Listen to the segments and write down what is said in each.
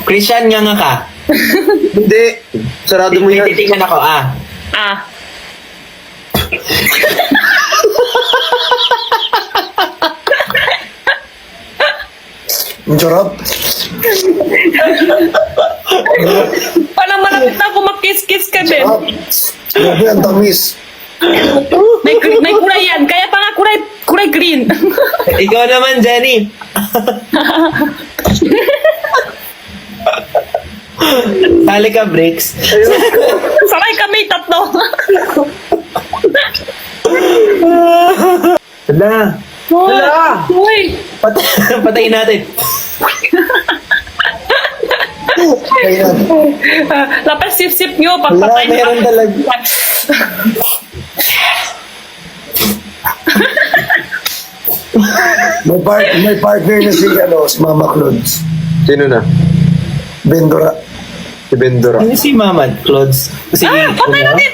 Christian, nga ka. Hindi. Sarado mo yan. Titingnan ako, Ang sarap. Parang malapit na ako mag-kiss-kiss ka din. Sarap. Grabe, ang tamis. May kulay yan. Kaya pa nga kulay green. Ikaw naman, Jenny. Sali ka, Bricks. Sakay kami tatlo. Hala. Hala. Uy. Patayin natin. Kaya Dapat sip-sip nyo pag Wala, patay meron talaga. may partner na si Mama Clods. Sino na? Bendora. Si Bendora. Ano si Mama Clods? Sige. Patay natin.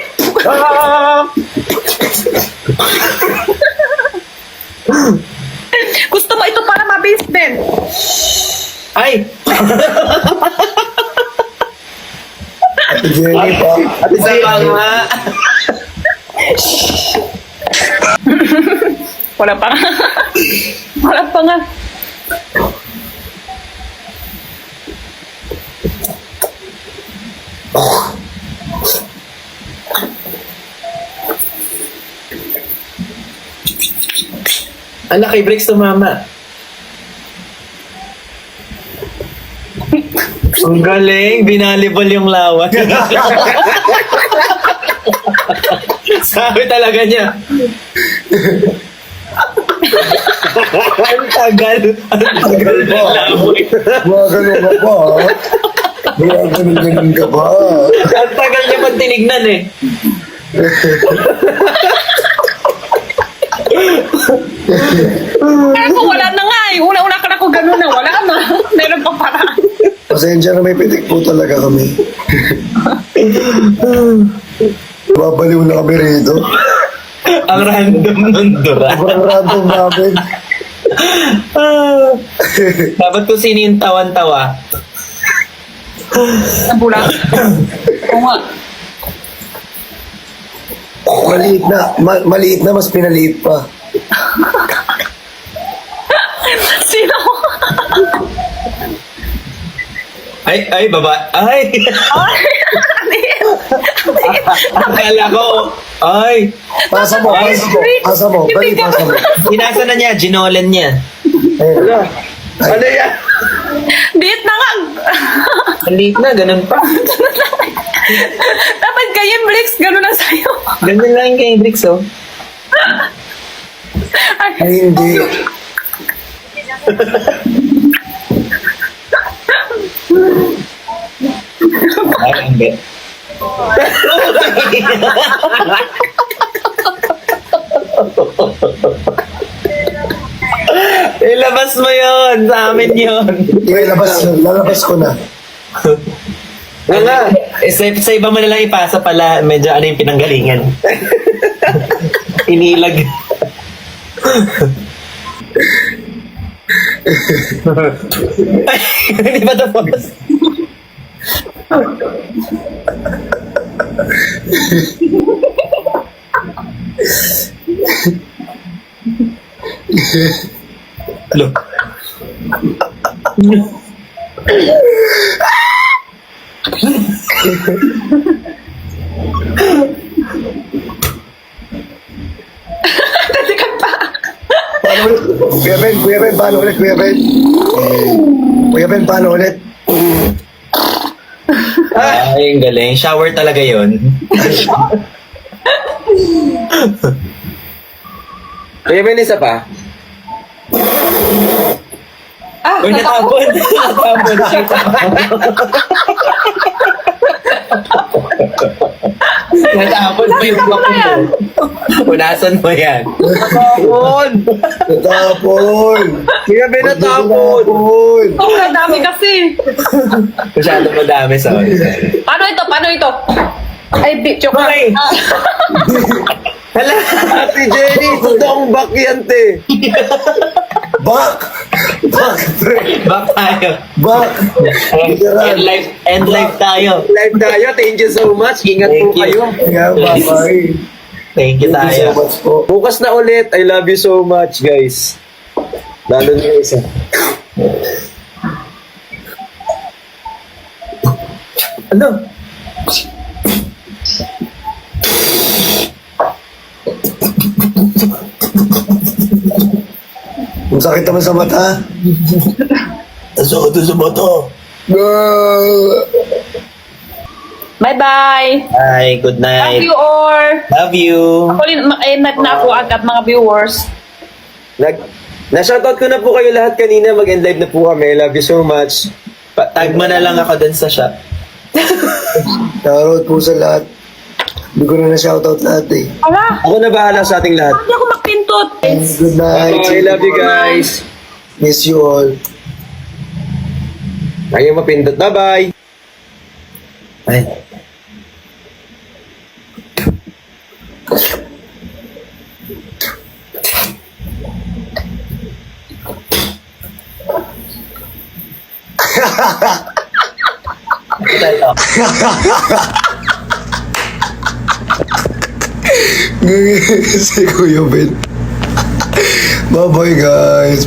Gusto mo ito para mabase din. Ay! Ate Jenny pa. Ate Jenny nga. Wala pa nga. Wala pa nga. Anak, kay Bricks tumama. Ang galing, binalibol yung lawan. Sabi talaga niya. Ang tagal ng lawan. Mga ganun ka pa. Mga ganun ka pa. Ang tagal niya pag tinignan eh. Kaya ko wala na nga eh. Una-una ka na ko gano'n na. Wala na. Meron pa para. Pasensya na may pitik po talaga kami. Babaliw na kami rito. Ang random nun, Dora. Sobrang random namin. Dapat kung sino yung tawan-tawa. Nabulang. Oo nga. Maliit na, mas pinaliit pa. Sino? Ay, baba. Ay! Akala ko. Ay! Pasa mo. Pasa mo. Dali, pasa mo. Inasa na niya, ginolen niya. Ayun. Ano yan? Diet na nga. Ang liit na, ganun pa. Dapat ganyan, Blix. Gano'n na sa'yo. Ganun lang yung kay Bricks, oh. Ay, hindi. Ay, hindi. Ilabas mo yun! Sa amin yun! Lalabas ko na. Nga! Sa iba mo nalang ipasa pala, medyo ano yung pinanggalingan. Inilag. Ay, hindi ba tapos? Look. Kuya Ben, paano ulit, Kuya Ben? Kuya Ben, paano ulit? Ay, ang galing. Shower talaga yun. Kaya may isa pa? Uy, natapon. Natapon siya. Natapon pa yung block mo. Punasan mo yan. Tapon! Natapon! Kaya may natapon! Natapon! Sobrang dami kasi. Masyado madami sa Paano ito? Paano ito? Ay, joke lang. Ay! Hala! Ate Jenny, totoong back yan, te. Bak! Back, pre. Back tayo. Back. End life tayo. Live tayo. Thank you so much. Ingat po Thank you. kayo. Kaya, bye-bye. Thank you Thank you so tayo. much po. Bukas na ulit. I love you so much, guys. Lalo na yung isa. Ano? Ang sakit naman sa mata. Ito sa mata. Bye-bye. Bye, good Love night. you or. Love you. Ako rin, end na ako agad mga viewers. Na-shoutout ko na po kayo lahat kanina. Mag-end live na po kami. Love you so much. Tag mo na lang ako dun sa shop. Shoutout po sa lahat. Hindi ko na na-shoutout lahat eh. Ala, Ako na bahala sa ating lahat. hindi ako magpintot. Good night. I love you guys. Miss you all. Ayaw mapindot. Bye-bye. Ay. Ito. Si Kuya Ben. Bye-bye guys.